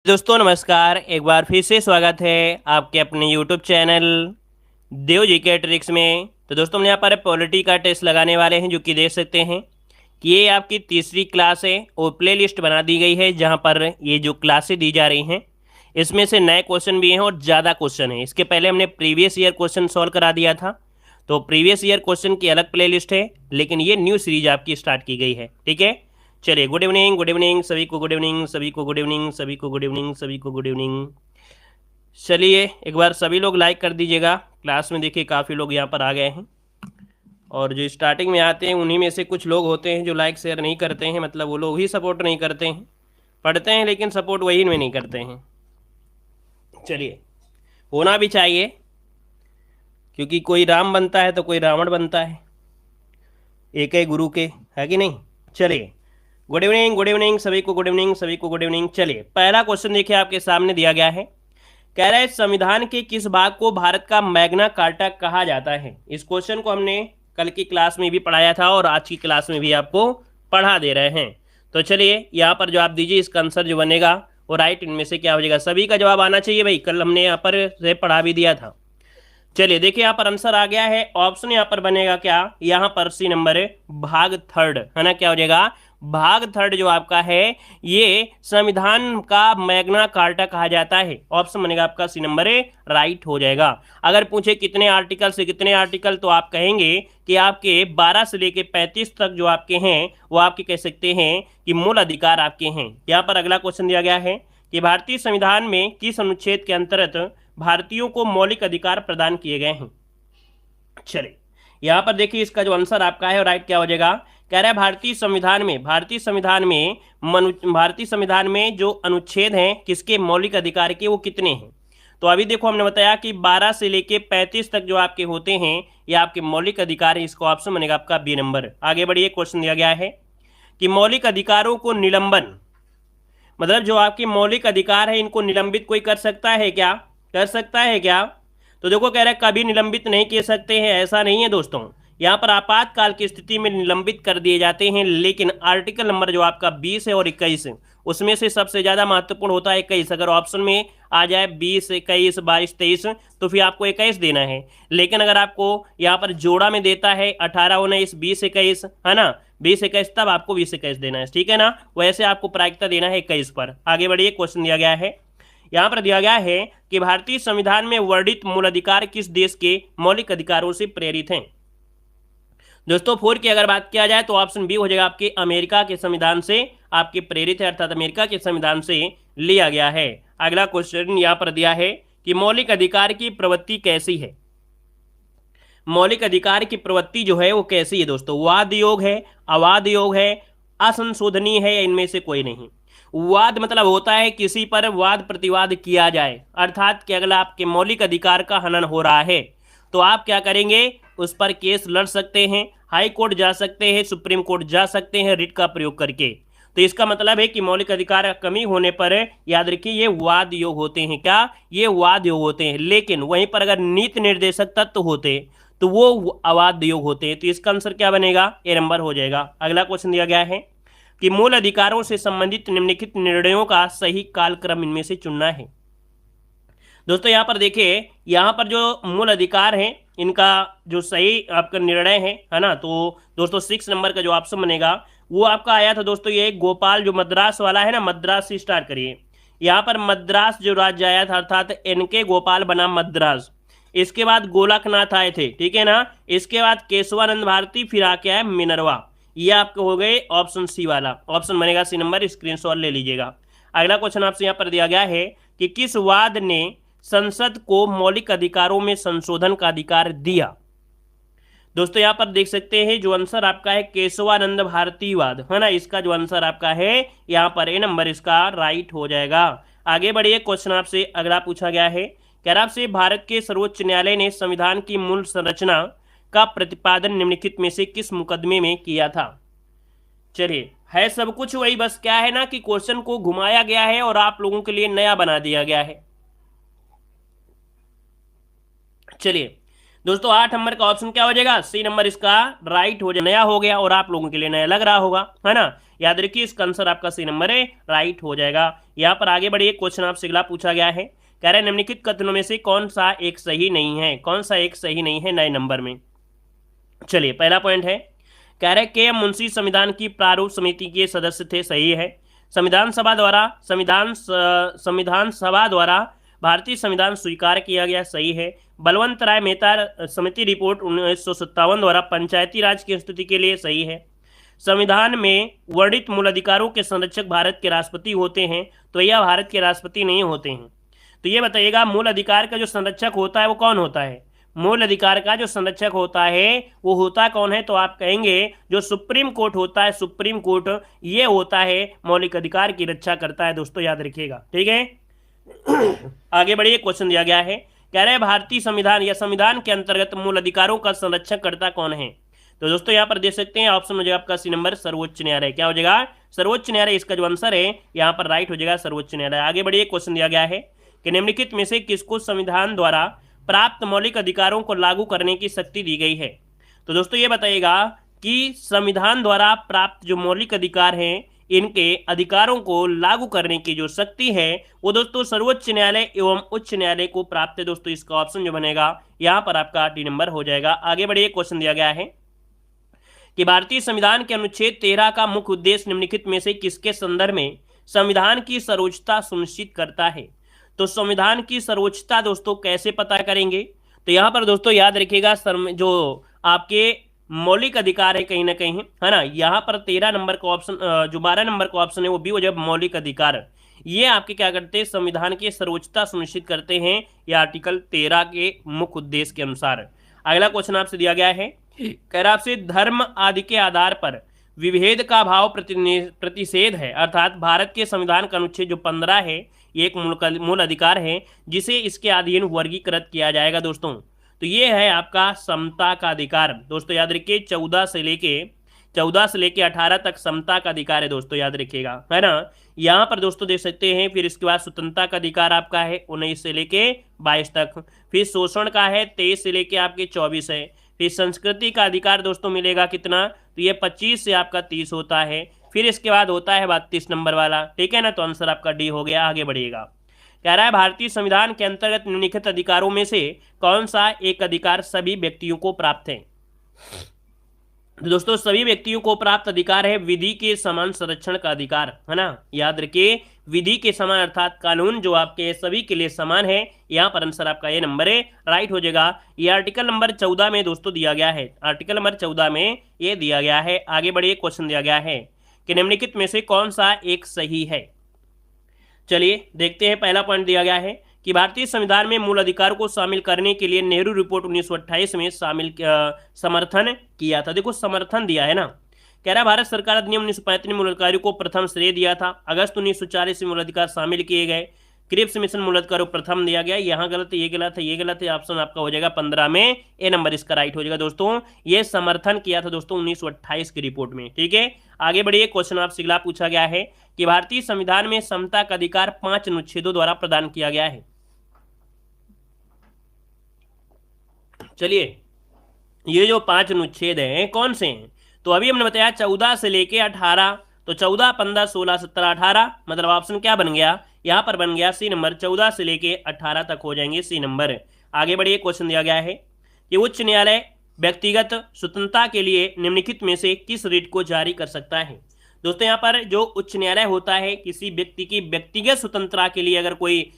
दोस्तों नमस्कार। एक बार फिर से स्वागत है आपके अपने यूट्यूब चैनल देव जी के ट्रिक्स में। तो दोस्तों हम यहाँ पर पॉलिटी का टेस्ट लगाने वाले हैं, जो कि देख सकते हैं कि ये आपकी तीसरी क्लास है और प्ले लिस्ट बना दी गई है, जहाँ पर ये जो क्लासें दी जा रही हैं इसमें से नए क्वेश्चन भी हैं और ज़्यादा क्वेश्चन हैं। इसके पहले हमने प्रीवियस ईयर क्वेश्चन सॉल्व करा दिया था, तो प्रीवियस ईयर क्वेश्चन की अलग प्ले लिस्ट है, लेकिन ये न्यू सीरीज आपकी स्टार्ट की गई है। ठीक है, चलिए गुड इवनिंग सभी को, गुड इवनिंग सभी को, गुड इवनिंग सभी को, गुड इवनिंग सभी को, गुड इवनिंग। चलिए एक बार सभी लोग लाइक कर दीजिएगा। क्लास में देखिए काफ़ी लोग यहाँ पर आ गए हैं, और जो स्टार्टिंग में आते हैं उन्हीं में से कुछ लोग होते हैं जो लाइक शेयर नहीं करते हैं, मतलब वो लोग ही सपोर्ट नहीं करते हैं, पढ़ते हैं लेकिन सपोर्ट वही में नहीं करते हैं। चलिए, होना भी चाहिए, क्योंकि कोई राम बनता है तो कोई रावण बनता है, एक ही गुरु के, है कि नहीं। चलिए, गुड इवनिंग सभी को, गुड इवनिंग सभी को, गुड इवनिंग। चलिए पहला क्वेश्चन देखिए आपके सामने दिया गया है। कह रहा है संविधान के किस भाग को भारत का मैग्ना कार्टा कहा जाता है। इस क्वेश्चन को हमने कल की क्लास में भी पढ़ाया था और आज की क्लास में भी आपको पढ़ा दे रहे हैं। तो चलिए यहाँ पर जो आप दीजिए, इसका आंसर जो बनेगा वो राइट इनमें से क्या हो जाएगा। सभी का जवाब आना चाहिए भाई, कल हमने यहाँ पर से पढ़ा भी दिया था। चलिए देखिए यहाँ पर आंसर आ गया है। ऑप्शन यहाँ पर बनेगा क्या, यहाँ पर सी नंबर है, भाग थर्ड, है ना। क्या हो जाएगा, भाग थर्ड जो आपका है ये संविधान का मैग्ना कार्टा कहा जाता है। ऑप्शन बनेगा आपका सी नंबर है, राइट हो जाएगा। अगर पूछे कितने आर्टिकल से कितने आर्टिकल, तो आप कहेंगे कि आपके 12 से लेके 35 तक जो आपके हैं वो आपके कह सकते हैं कि मूल अधिकार आपके हैं। यहाँ पर अगला क्वेश्चन दिया गया है कि भारतीय संविधान में किस अनुच्छेद के अंतर्गत भारतीयों को मौलिक अधिकार प्रदान किए गए हैं। चलिए यहां पर देखिए, इसका जो आंसर आपका है राइट क्या हो जाएगा। कह रहा है भारतीय संविधान में भारतीय संविधान में जो अनुच्छेद हैं किसके मौलिक अधिकार के, वो कितने हैं। तो अभी देखो हमने बताया कि 12 से लेके 35 तक जो आपके होते हैं ये आपके मौलिक अधिकार है। इसको ऑप्शन बनेगा आपका बी नंबर। आगे बढ़िए, क्वेश्चन दिया गया है कि मौलिक अधिकारों को निलंबन, मतलब जो आपके मौलिक अधिकार है इनको निलंबित कोई कर सकता है क्या, कर सकता है क्या। तो देखो कह रहा है कभी निलंबित नहीं किए सकते हैं, ऐसा नहीं है दोस्तों। यहाँ पर आपातकाल की स्थिति में निलंबित कर दिए जाते हैं, लेकिन आर्टिकल नंबर जो आपका 20 है और 21 है उसमें से सबसे ज्यादा महत्वपूर्ण होता है 21। अगर ऑप्शन में आ जाए 20, 21, 22, 23 तो फिर आपको 21 देना है। लेकिन अगर आपको यहाँ पर जोड़ा में देता है 18, 19, 20, 21, है ना, 20, 21, तब आपको 20, 21 देना है, ठीक है ना। वैसे आपको प्रायिकता देना है 21 पर। आगे बढ़िए, क्वेश्चन दिया गया है, यहाँ पर दिया गया है कि भारतीय संविधान में वर्णित मूल अधिकार किस देश के मौलिक अधिकारों से प्रेरित हैं। दोस्तों 4 की अगर बात किया जाए तो ऑप्शन बी हो जाएगा, आपके अमेरिका के संविधान से आपके प्रेरित है, अर्थात अमेरिका के संविधान से लिया गया है। अगला क्वेश्चन यहाँ पर दिया है कि मौलिक अधिकार की प्रवृत्ति कैसी है। मौलिक अधिकार की प्रवृत्ति जो है वो कैसी है दोस्तों, वाद योग है, अवाद योग है, असंशोधनीय है, या इनमें से कोई नहीं। वाद मतलब होता है किसी पर वाद प्रतिवाद किया जाए, अर्थात कि अगर आपके मौलिक अधिकार का हनन हो रहा है तो आप क्या करेंगे, उस पर केस लड़ सकते हैं, हाई कोर्ट जा सकते हैं, सुप्रीम कोर्ट जा सकते हैं रिट का प्रयोग करके। तो इसका मतलब है कि मौलिक अधिकार का कमी होने पर याद रखिए ये वाद योग होते हैं। क्या, ये वाद योग होते हैं। लेकिन वहीं पर अगर नीति निर्देशक तत्व होते तो वो अवाद योग होते हैं। तो इसका आंसर क्या बनेगा, ए नंबर हो जाएगा। अगला क्वेश्चन दिया गया है कि मूल अधिकारों से संबंधित निम्नलिखित निर्णयों का सही कालक्रम इनमें से चुनना है। दोस्तों यहाँ पर देखिए, यहाँ पर जो मूल अधिकार हैं इनका जो सही आपका निर्णय है ना, तो दोस्तों 6 नंबर का जो ऑप्शन बनेगा वो आपका आया था दोस्तों, ये गोपाल जो मद्रास वाला है ना, मद्रास से स्टार्ट करिए। यहाँ पर मद्रास जो राज्य आया था, अर्थात एनके गोपाल बना मद्रास। इसके बाद गोलकनाथ आए थे, ठीक है ना। इसके बाद केशवानंद भारती, फिर आके आए मिनरवा। ये आपके हो गए ऑप्शन सी वाला, ऑप्शन बनेगा सी नंबर, स्क्रीनशॉट ले लीजिएगा। अगला क्वेश्चन आपसे यहाँ पर दिया गया है कि किस वाद ने संसद को मौलिक अधिकारों में संशोधन का अधिकार दिया। दोस्तों यहाँ पर देख सकते हैं जो आंसर आपका है केशवानंद भारतीवाद, है ना। इसका जो आंसर आपका है यहाँ पर ए नंबर इसका राइट हो जाएगा। आगे बढ़िए, क्वेश्चन आपसे अगला पूछा गया है, कह रहा आपसे भारत के सर्वोच्च न्यायालय ने संविधान की मूल संरचना का प्रतिपादन निम्नलिखित में से किस मुकदमे में किया था। चलिए, है सब कुछ वही, बस क्या है ना कि क्वेश्चन को घुमाया गया है और आप लोगों के लिए नया बना दिया गया है। चलिए दोस्तों 8 नंबर का ऑप्शन क्या हो जाएगा, सी नंबर इसका राइट हो जाएगा। नया हो गया और आप लोगों के लिए नया लग रहा होगा, है ना। याद रखिए इसका आंसर आपका सी नंबर है, राइट हो जाएगा। यहाँ पर आगे बढ़िए, क्वेश्चन आपसे अगला पूछा गया है, कह रहे निम्नलिखित कथनों में से कौन सा एक सही नहीं है, कौन सा एक सही नहीं है नए नंबर में। चलिए पहला पॉइंट है, कह रहे के एम मुंशी संविधान की प्रारूप समिति के सदस्य थे, सही है। संविधान सभा द्वारा भारतीय संविधान स्वीकार किया गया, सही है। बलवंत राय मेहता समिति रिपोर्ट 1957 द्वारा पंचायती राज की स्थिति के लिए, सही है। संविधान में वर्णित मूल अधिकारों के संरक्षक भारत के राष्ट्रपति होते हैं, तो यह भारत के राष्ट्रपति नहीं होते हैं। तो ये बताइएगा मूल अधिकार का जो संरक्षक होता है वो कौन होता है, मूल अधिकार का जो संरक्षक होता है वो होता कौन है, तो आप कहेंगे जो सुप्रीम कोर्ट होता है, सुप्रीम कोर्ट ये होता है मौलिक अधिकार की रक्षा करता है। दोस्तों याद रखिएगा, ठीक है। आगे बढ़िए, क्वेश्चन दिया गया है, कह रहे भारतीय संविधान या संविधान के अंतर्गत मूल अधिकारों का संरक्षण करता कौन है। तो दोस्तों यहाँ पर देख सकते हैं ऑप्शन हो जाएगा आपका सी नंबर, सर्वोच्च न्यायालय। क्या हो जाएगा, सर्वोच्च न्यायालय इसका जो आंसर है यहाँ पर राइट हो जाएगा, सर्वोच्च न्यायालय। आगे बढ़िए, क्वेश्चन दिया गया है कि निम्नलिखित में से किसको संविधान द्वारा प्राप्त मौलिक अधिकारों को लागू करने की शक्ति दी गई है। तो दोस्तों ये बताइएगा कि संविधान द्वारा प्राप्त जो मौलिक अधिकार हैं, इनके अधिकारों को लागू करने की जो शक्ति है वो दोस्तों सर्वोच्च न्यायालय एवं उच्च न्यायालय को प्राप्त है। दोस्तों इसका ऑप्शन जो बनेगा यहाँ पर आपका डी नंबर हो जाएगा। आगे बढ़िए, क्वेश्चन दिया गया है कि भारतीय संविधान के अनुच्छेद 13 का मुख्य उद्देश्य निम्नलिखित में से किसके संदर्भ में संविधान की सर्वोच्चता सुनिश्चित करता है। तो संविधान की सर्वोच्चता दोस्तों कैसे पता करेंगे, तो यहाँ पर दोस्तों याद रखिएगा जो आपके मौलिक अधिकार है कहीं ना कहीं, है ना, यहाँ पर 13 नंबर का ऑप्शन, जो 12 नंबर का ऑप्शन है वो भी हो जाए मौलिक अधिकार, ये आपके क्या करते हैं, संविधान की सर्वोच्चता सुनिश्चित करते हैं, ये आर्टिकल 13 के मुख्य उद्देश्य के अनुसार। अगला क्वेश्चन आपसे दिया गया है, कह रहा आपसे धर्म आदि के आधार पर विभेद का भाव प्रतिषेध है, अर्थात भारत के संविधान का अनुच्छेद जो 15 है ये एक मूल अधिकार है जिसे इसके अधीन वर्गीकृत किया जाएगा। दोस्तों तो ये है आपका समता का अधिकार। दोस्तों याद रखिए 14 से लेके 18 तक समता का अधिकार है, दोस्तों याद रखिएगा, है ना। यहाँ पर दोस्तों देख सकते हैं, फिर इसके बाद स्वतंत्रता का अधिकार आपका है 19 से लेके 22 तक, फिर शोषण का है 23 से लेके आपके 24 है, फिर संस्कृति का अधिकार दोस्तों मिलेगा कितना, तो ये 25 से आपका 30 होता है, फिर इसके बाद होता है 32 नंबर वाला, ठीक है ना। तो आंसर आपका डी हो गया। आगे बढ़िएगा, कह रहा है भारतीय संविधान के अंतर्गत निम्नलिखित अधिकारों में से कौन सा एक अधिकार सभी व्यक्तियों को प्राप्त है। तो दोस्तों सभी व्यक्तियों को प्राप्त अधिकार है विधि के समान संरक्षण का अधिकार, है ना। याद रखिए विधि के समान अर्थात कानून जो आपके सभी के लिए समान है। यहाँ पर आंसर आपका ये नंबर है, राइट हो जाएगा। ये आर्टिकल नंबर 14 में दोस्तों दिया गया है, आर्टिकल नंबर 14 में ये दिया गया है। आगे बढ़िए, क्वेश्चन दिया गया है कि निम्नलिखित में से कौन सा एक सही है। चलिए देखते हैं, पहला पॉइंट दिया गया है कि भारतीय संविधान में मूल अधिकार को शामिल करने के लिए नेहरू रिपोर्ट 1928 में समर्थन किया था। देखो समर्थन दिया है ना, कह रहा भारत सरकार अधिनियम 1935 ने मूल अधिकारों को प्रथम श्रेय दिया था। अगस्त 1940 में मूल अधिकार शामिल किए गए। क्रिप्स मिशन मूल अधिकारों प्रथम दिया गया। यहाँ गलत है, ये गलत है, ये गलत है। ऑप्शन आपका हो जाएगा 15 में, ए नंबर इसका राइट हो जाएगा। दोस्तों ये समर्थन किया था दोस्तों 1928 की रिपोर्ट में, ठीक है। आगे बढ़िए, क्वेश्चन आपसे अगला पूछा गया है कि भारतीय संविधान में समता का अधिकार 5 अनुच्छेदों द्वारा प्रदान किया गया है। चलिए ये जो 5 अनुच्छेद हैं कौन से हैं, तो अभी हमने बताया 14 से लेके 18, तो 14, 15, 16, 17, 18, मतलब ऑप्शन क्या बन गया, यहाँ पर बन गया सी नंबर। 14 से लेके 18 तक हो जाएंगे सी नंबर। आगे बढ़िए, क्वेश्चन दिया गया है कि उच्च न्यायालय व्यक्तिगत स्वतंत्रता के लिए निम्नलिखित में से किस रिट को जारी कर सकता है। दोस्तों यहाँ पर जो उच्च न्यायालय होता है, किसी व्यक्ति की व्यक्तिगत स्वतंत्रता के लिए अगर कोई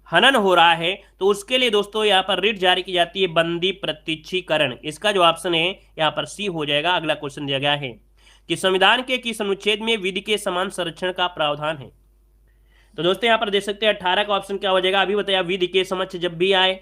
हनन हो रहा है तो उसके लिए दोस्तों यहाँ पर रिट जारी की जाती है, बंदी प्रत्यक्षीकरण। इसका जो ऑप्शन है यहाँ पर सी हो जाएगा। अगला क्वेश्चन दिया गया है कि संविधान के किस अनुच्छेद में विधि के समान संरक्षण का प्रावधान है। तो दोस्तों यहाँ पर देख सकते हैं 18 का ऑप्शन क्या हो जाएगा, अभी बताया विधि के समक्ष जब भी आए,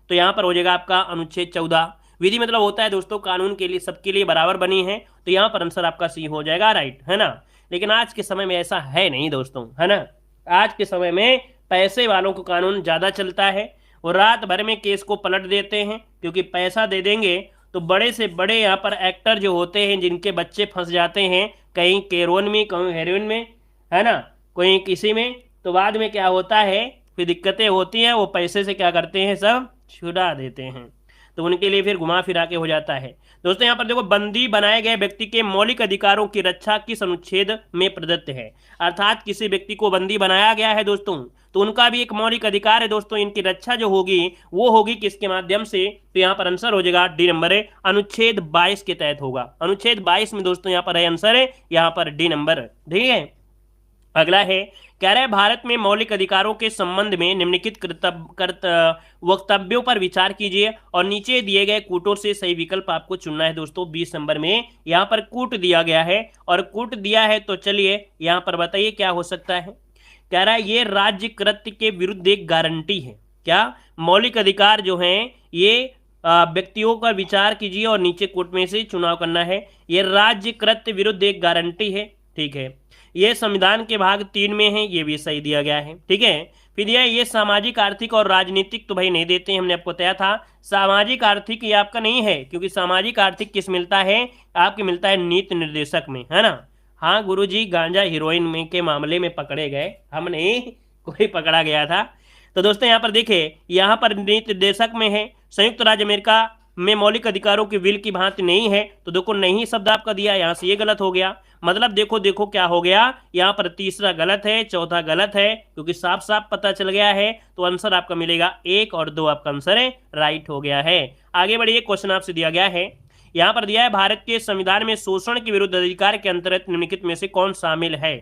तो यहाँ पर हो जाएगा आपका अनुच्छेद 14। विधि मतलब होता है दोस्तों कानून के लिए सबके लिए बराबर बनी है, तो यहाँ पर आंसर आपका सी हो जाएगा, राइट, है ना। लेकिन आज के समय में ऐसा है नहीं दोस्तों, है ना। आज के समय में पैसे वालों को कानून ज़्यादा चलता है और रात भर में केस को पलट देते हैं, क्योंकि पैसा दे देंगे तो बड़े से बड़े यहाँ पर एक्टर जो होते हैं जिनके बच्चे फंस जाते हैं, कहीं केरोन में, कहीं हेरोइन में, है ना, कोई किसी में, तो बाद में क्या होता है, फिर दिक्कतें होती हैं, वो पैसे से क्या करते हैं, सब छुड़ा देते हैं। तो उनके लिए फिर घुमा फिरा के हो जाता है। दोस्तों यहाँ पर देखो, बंदी बनाए गए व्यक्ति के मौलिक अधिकारों की रक्षा किस अनुच्छेद में प्रदत्त है। अर्थात किसी व्यक्ति को बंदी बनाया गया है दोस्तों, तो उनका भी एक मौलिक अधिकार है दोस्तों, इनकी रक्षा जो होगी वो होगी किसके माध्यम से। तो यहाँ पर आंसर हो जाएगा डी नंबर है, अनुच्छेद 22 के तहत होगा। अनुच्छेद 22 में दोस्तों यहाँ पर है आंसर है यहाँ पर डी नंबर। ठीक है, अगला है, कह रहे हैं भारत में मौलिक अधिकारों के संबंध में निम्नलिखित वक्तव्यों पर विचार कीजिए और नीचे दिए गए कूटों से सही विकल्प आपको चुनना है। दोस्तों 20 नंबर में यहाँ पर कूट दिया गया है और कूट दिया है, तो चलिए यहाँ पर बताइए क्या हो सकता है। कह रहा है ये राज्य कृत्य के विरुद्ध एक गारंटी है। क्या मौलिक अधिकार जो हैं ये व्यक्तियों का विचार कीजिए और नीचे कोट में से चुनाव करना है। ये राज्य कृत्य विरुद्ध एक गारंटी है। ठीक है, ये संविधान के भाग 3 में है, ये भी सही दिया गया है। ठीक है, फिर ये सामाजिक आर्थिक और राजनीतिक तो भाई नहीं देते, हमने आपको बताया था सामाजिक आर्थिक ये आपका नहीं है, क्योंकि सामाजिक आर्थिक किस मिलता है आपके, मिलता है नीति निर्देशक में, है ना। हाँ गुरुजी, गांजा हीरोइन में के मामले में पकड़े गए, हम नहीं, कोई पकड़ा गया था। तो दोस्तों यहाँ पर देखिए, यहाँ पर नीति निर्देशक में है। संयुक्त राज्य अमेरिका में मौलिक अधिकारों की विल की भांति नहीं है, तो देखो नहीं शब्द आपका दिया, यहाँ से ये गलत हो गया। मतलब देखो क्या हो गया, यहाँ पर तीसरा गलत है, चौथा गलत है, क्योंकि साफ साफ पता चल गया है। तो आंसर आपका मिलेगा 1 और 2 आपका आंसर है राइट हो गया है। आगे बढ़िए, क्वेश्चन आपसे दिया गया है, यहाँ पर दिया है भारत के संविधान में शोषण के विरुद्ध अधिकार के अंतर्गत निम्नलिखित में से कौन शामिल है।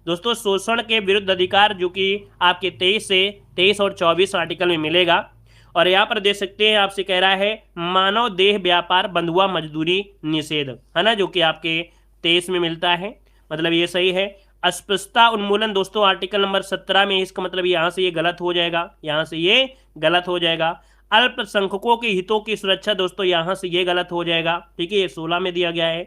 दोस्तों शोषण के विरुद्ध अधिकार जो कि आपके 23 और 24 आर्टिकल में मिलेगा। और यहाँ पर देख सकते हैं, आपसे कह रहा है मानव देह व्यापार बंधुआ मजदूरी निषेध, है ना, जो कि आपके 23 में मिलता है, मतलब ये सही है। अस्पृश्यता उन्मूलन दोस्तों आर्टिकल नंबर 17 में, इसका मतलब यहाँ से ये गलत हो जाएगा, यहाँ से ये गलत हो जाएगा। अल्पसंख्यकों के हितों की सुरक्षा दोस्तों यहाँ से ये गलत हो जाएगा। ठीक है, ये 16 में दिया गया है।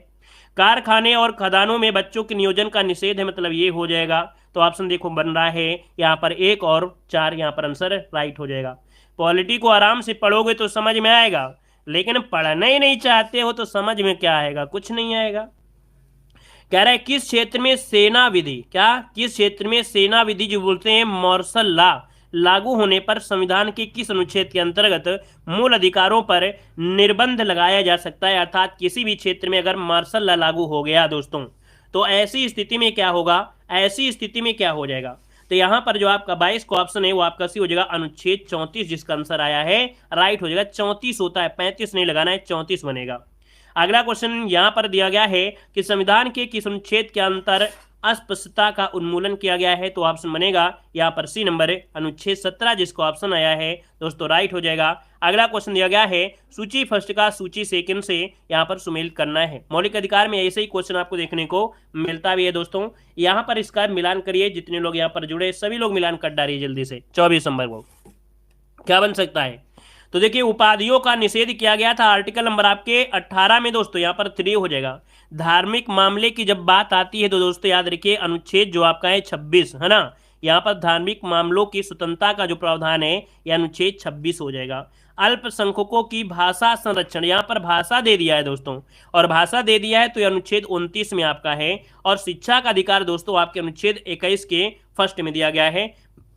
कारखाने और खदानों में बच्चों के नियोजन का निषेध है, मतलब ये हो जाएगा। तो ऑप्शन देखो बन रहा है यहाँ पर 1 और 4, यहाँ पर आंसर राइट हो जाएगा। पॉलिटी को आराम से पढ़ोगे तो समझ में आएगा, लेकिन पढ़ना ही नहीं चाहते हो तो समझ में क्या आएगा, कुछ नहीं आएगा। कह रहा है किस क्षेत्र में सेना विधि, क्या किस क्षेत्र में सेना विधि जो बोलते हैं मार्शल लॉ लागू होने पर संविधान के किस अनुच्छेद के अंतर्गत मूल अधिकारों पर निर्बंध लगाया जा सकता है। अर्थात किसी भी क्षेत्र में अगर मार्शल लॉ लागू हो गया दोस्तों, तो ऐसी स्थिति में क्या होगा, ऐसी स्थिति में क्या हो जाएगा। तो यहाँ पर जो आपका 22 का ऑप्शन है वो आपका सी हो जाएगा अनुच्छेद 34, जिसका आंसर आया है राइट हो जाएगा। 34 होता है, 35 नहीं लगाना है, 34 बनेगा। अगला क्वेश्चन यहाँ पर दिया गया है कि संविधान के किस अनुच्छेद के अंतर अस्पृश्यता का उन्मूलन किया गया है। तो ऑप्शन बनेगा यहाँ पर सी नंबर है अनुच्छेद 17, जिसको ऑप्शन आया है दोस्तों राइट हो जाएगा। अगला क्वेश्चन दिया गया है सूची फर्स्ट का सूची सेकंड से यहाँ पर सुमेल करना है। मौलिक अधिकार में ऐसे ही क्वेश्चन आपको देखने को मिलता भी है दोस्तों। यहाँ पर इसका मिलान करिए, जितने लोग यहाँ पर जुड़े सभी लोग मिलान कर डालिए जल्दी से। 24 नंबर को क्या बन सकता है, तो देखिए उपाधियों का निषेध किया गया था आर्टिकल नंबर आपके 18 में दोस्तों, यहाँ पर 3 हो जाएगा। धार्मिक मामले की जब बात आती है तो दोस्तों याद रखिए अनुच्छेद जो आपका है 26, है ना, यहाँ पर धार्मिक मामलों की स्वतंत्रता का जो प्रावधान है यह अनुच्छेद 26 हो जाएगा। अल्पसंख्यकों की भाषा संरक्षण, यहाँ पर भाषा दे दिया है दोस्तों, और भाषा दे दिया है तो यह अनुच्छेद 29 में आपका है। और शिक्षा का अधिकार दोस्तों आपके अनुच्छेद 21 के फर्स्ट में दिया गया है।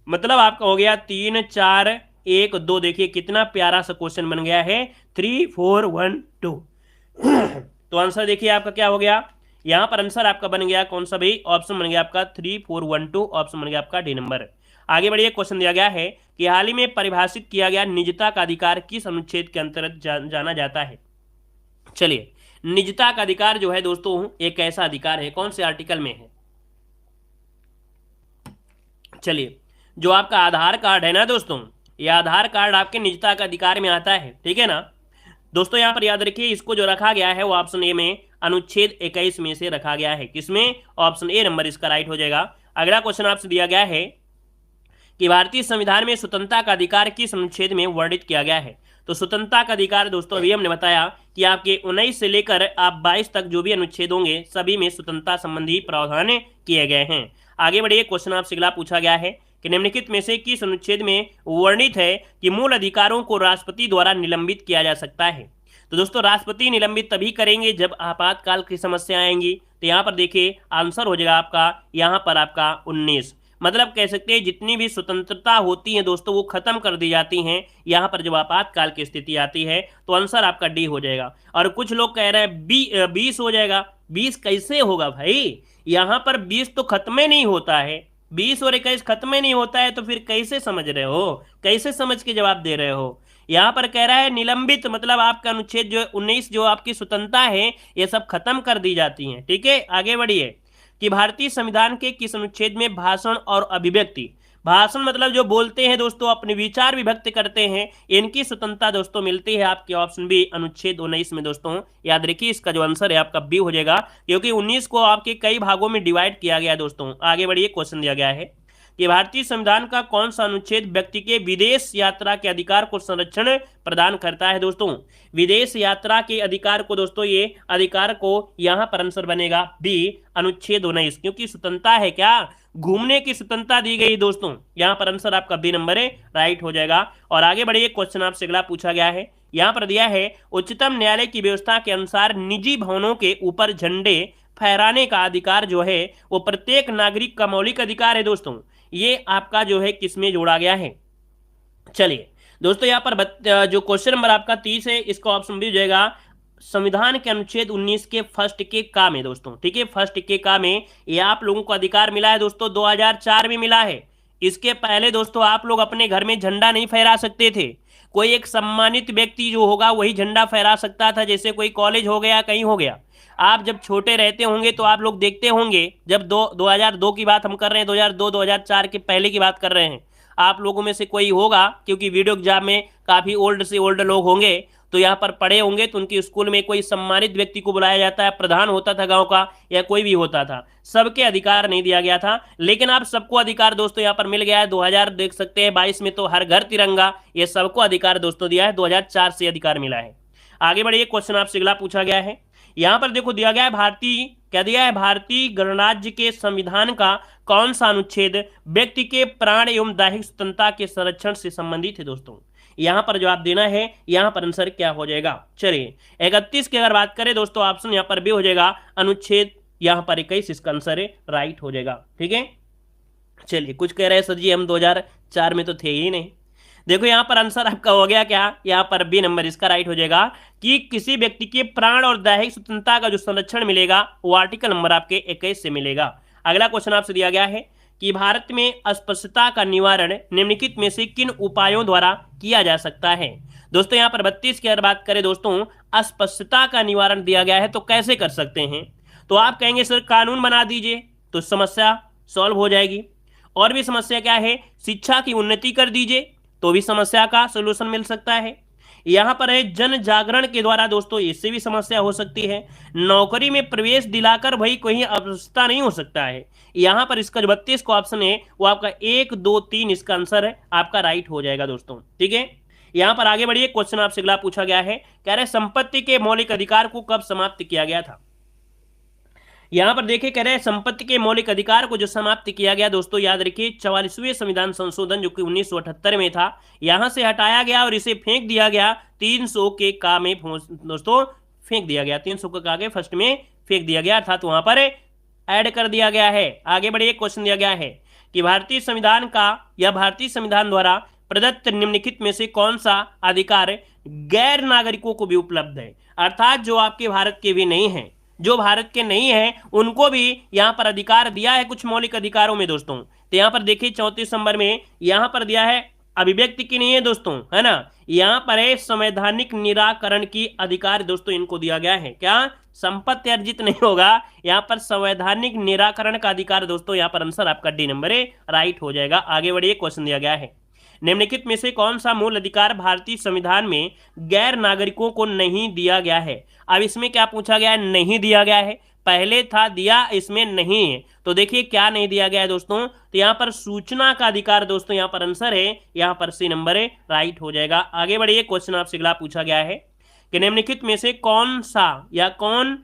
मतलब आपका हो गया 3 4 1 2। देखिए कितना प्यारा सा क्वेश्चन बन गया है, 3 4 1 2। तो आंसर देखिए आपका क्या हो गया, यहाँ पर आंसर आपका बन गया कौन सा भाई, ऑप्शन बन गया आपका 3 4 1 2, ऑप्शन बन गया आपका डी नंबर। आगे बढ़िए, क्वेश्चन दिया गया है कि हाल ही में परिभाषित किया गया निजता का अधिकार किस अनुच्छेद के अंतर्गत जाना जाता है। चलिए, निजता का अधिकार जो है दोस्तों एक ऐसा अधिकार है, कौन से आर्टिकल में है। चलिए, जो आपका आधार कार्ड है ना दोस्तों, यह आधार कार्ड आपके निजता का अधिकार में आता है, ठीक है ना दोस्तों। यहाँ पर याद रखिए इसको जो रखा गया है वो ऑप्शन ए में अनुच्छेद 21 में से रखा गया है। किसमें, ऑप्शन ए नंबर इसका राइट हो जाएगा। अगला क्वेश्चन आपसे दिया गया है कि भारतीय संविधान में स्वतंत्रता का अधिकार किस अनुच्छेद में वर्णित किया गया है। तो स्वतंत्रता का अधिकार दोस्तों अभी हमने बताया कि आपके 19 से लेकर आप 22 तक जो भी अनुच्छेद होंगे सभी में स्वतंत्रता संबंधी प्रावधान किए गए हैं। आगे बढ़िए, क्वेश्चन आपसे अगला पूछा गया है कि निम्नलिखित में से किस अनुच्छेद में वर्णित है कि मूल अधिकारों को राष्ट्रपति द्वारा निलंबित किया जा सकता है। तो दोस्तों राष्ट्रपति निलंबित तभी करेंगे जब आपातकाल की समस्या आएंगी। तो यहाँ पर देखिए आंसर हो जाएगा आपका यहाँ पर आपका 19। मतलब कह सकते हैं जितनी भी स्वतंत्रता होती है दोस्तों वो खत्म कर दी जाती हैं यहाँ पर जब आपातकाल की स्थिति आती है। तो आंसर आपका डी हो जाएगा। और कुछ लोग कह रहे हैं 20 हो जाएगा। 20 कैसे होगा भाई, यहाँ पर 20 तो खत्म ही नहीं होता है। 20 और 21 खत्म ही नहीं होता है, तो फिर कैसे समझ रहे हो, कैसे समझ के जवाब दे रहे हो। यहाँ पर कह रहा है निलंबित, मतलब आपका अनुच्छेद जो 19 जो आपकी स्वतंत्रता है ये सब खत्म कर दी जाती हैं। ठीक है, आगे बढ़िए कि भारतीय संविधान के किस अनुच्छेद में भाषण और अभिव्यक्ति, भाषण मतलब जो बोलते हैं दोस्तों, अपने विचार भी व्यक्त करते हैं, इनकी स्वतंत्रता दोस्तों मिलती है आपके ऑप्शन बी अनुच्छेद 19 में। दोस्तों याद रखिए इसका जो आंसर है आपका बी हो जाएगा, क्योंकि 19 को आपके कई भागों में डिवाइड किया गया है। दोस्तों आगे बढ़िए, क्वेश्चन दिया गया है कि भारतीय संविधान का कौन सा अनुच्छेद व्यक्ति के विदेश यात्रा के अधिकार को संरक्षण प्रदान करता है। दोस्तों विदेश यात्रा के अधिकार को दोस्तों, ये अधिकार को यहां पर आंसर बनेगा बी अनुच्छेद 19, क्योंकि स्वतंत्रता है क्या, घूमने की स्वतंत्रता दी गई दोस्तों। यहां पर आंसर आपका बी नंबर है, राइट हो जाएगा। और आगे बढ़िए, क्वेश्चन आपसे अगला पूछा गया है, यहां पर दिया है उच्चतम न्यायालय की व्यवस्था के अनुसार निजी भवनों के ऊपर झंडे फहराने का अधिकार जो है वो प्रत्येक नागरिक का मौलिक अधिकार है। दोस्तों ये आपका जो है किसमें जोड़ा गया है। चलिए दोस्तों यहाँ पर जो क्वेश्चन नंबर आपका 30 है, इसका ऑप्शन भी हो जाएगा संविधान के अनुच्छेद 19 के फर्स्ट के का में। दोस्तों ठीक है, फर्स्ट के का में ये आप लोगों को अधिकार मिला है दोस्तों, 2004 में मिला है। इसके पहले दोस्तों आप लोग अपने घर में झंडा नहीं फहरा सकते थे, कोई एक सम्मानित व्यक्ति जो होगा वही झंडा फहरा सकता था, जैसे कोई कॉलेज हो गया, कहीं हो गया। आप जब छोटे रहते होंगे तो आप लोग देखते होंगे, जब 2002 की बात हम कर रहे हैं, 2002-2004 के पहले की बात कर रहे हैं। आप लोगों में से कोई होगा, क्योंकि वीडियो एग्जाम में काफ़ी ओल्ड से ओल्ड लोग होंगे तो यहाँ पर पढ़े होंगे, तो उनके स्कूल में कोई सम्मानित व्यक्ति को बुलाया जाता है, प्रधान होता था गांव का या कोई भी होता था, सबके अधिकार नहीं दिया गया था। लेकिन आप सबको अधिकार दोस्तों यहाँ पर मिल गया है। 2000 देख सकते हैं 22 में तो हर घर तिरंगा, ये सबको अधिकार दोस्तों दिया है, 2004 से अधिकार मिला है। आगे बढ़िए, क्वेश्चन आपसे अगला पूछा गया है, यहाँ पर देखो दिया गया है भारतीय, क्या दिया है, भारतीय गणराज्य के संविधान का कौन सा अनुच्छेद व्यक्ति के प्राण एवं दैहिक स्वतंत्रता के संरक्षण से संबंधित है। दोस्तों यहाँ पर जवाब देना है, यहाँ पर आंसर क्या हो जाएगा। चलिए 31 की अगर बात करें दोस्तों, ऑप्शन यहाँ पर भी हो जाएगा अनुच्छेद यहाँ पर 21, इसका आंसर है, राइट हो जाएगा। ठीक है, चलिए कुछ कह रहे हैं सर जी हम 2004 में तो थे ही नहीं। देखो यहाँ पर आंसर आपका हो गया क्या, यहाँ पर बी नंबर इसका राइट हो जाएगा कि किसी व्यक्ति के प्राण और दैहिक स्वतंत्रता का जो संरक्षण मिलेगा वो आर्टिकल नंबर आपके 21 से मिलेगा। अगला क्वेश्चन आपसे दिया गया है कि भारत में अस्पृश्यता का निवारण निम्नलिखित में से किन उपायों द्वारा किया जा सकता है। दोस्तों यहाँ पर 32 की अगर बात करें दोस्तों, अस्पृश्यता का निवारण दिया गया है तो कैसे कर सकते हैं, तो आप कहेंगे सर कानून बना दीजिए तो समस्या सॉल्व हो जाएगी। और भी समस्या क्या है, शिक्षा की उन्नति कर दीजिए तो भी समस्या का सोल्यूशन मिल सकता है। यहाँ पर है जन जागरण के द्वारा दोस्तों, इससे भी समस्या हो सकती है। नौकरी में प्रवेश दिलाकर भाई कोई अस्पृश्यता नहीं हो सकता है। यहाँ पर इसका जो 32 का ऑप्शन है वो आपका 1, 2, 3 इसका आंसर है, आपका राइट हो जाएगा दोस्तों। ठीक है, यहाँ पर आगे बढ़िए, क्वेश्चन आपसे अगला पूछा गया है, कह रहे संपत्ति के मौलिक अधिकार को कब समाप्त किया गया था। यहाँ पर देखिए कह रहे हैं संपत्ति के मौलिक अधिकार को जो समाप्त किया गया दोस्तों, याद रखिए 44वें संविधान संशोधन जो कि 1978 में था, यहाँ से हटाया गया और इसे फेंक दिया गया 300 के का में दोस्तों फेंक दिया गया, 300 के का के फर्स्ट में फेंक दिया गया, अर्थात वहां पर ऐड कर दिया गया है। आगे बढ़िए, क्वेश्चन दिया गया है कि भारतीय संविधान का या भारतीय संविधान द्वारा प्रदत्त निम्नलिखित में से कौन सा अधिकार गैर नागरिकों को भी उपलब्ध है, अर्थात जो आपके भारत के भी नहीं है, जो भारत के नहीं है उनको भी यहाँ पर अधिकार दिया है कुछ मौलिक अधिकारों में दोस्तों। तो यहाँ पर देखिए 34 नंबर में यहाँ पर दिया है अभिव्यक्ति की नहीं है दोस्तों, है ना, यहाँ पर है संवैधानिक निराकरण की अधिकार दोस्तों, इनको दिया गया है। क्या संपत्ति अर्जित नहीं होगा, यहाँ पर संवैधानिक निराकरण का अधिकार दोस्तों, यहाँ पर आंसर आपका डी नंबर है, राइट हो जाएगा। आगे बढ़िए, क्वेश्चन दिया गया है निम्नलिखित में से कौन सा मूल अधिकार भारतीय संविधान में गैर नागरिकों को नहीं दिया गया है। अब इसमें क्या पूछा गया है, नहीं दिया गया है, पहले था दिया, इसमें नहीं है, तो देखिए क्या नहीं दिया गया है दोस्तों, तो यहाँ पर सूचना का अधिकार दोस्तों, यहाँ पर आंसर है, यहाँ पर सी नंबर है, राइट हो जाएगा। आगे बढ़िए, क्वेश्चन आपसे अगला पूछा गया है कि निम्नलिखित में से कौन सा या कौन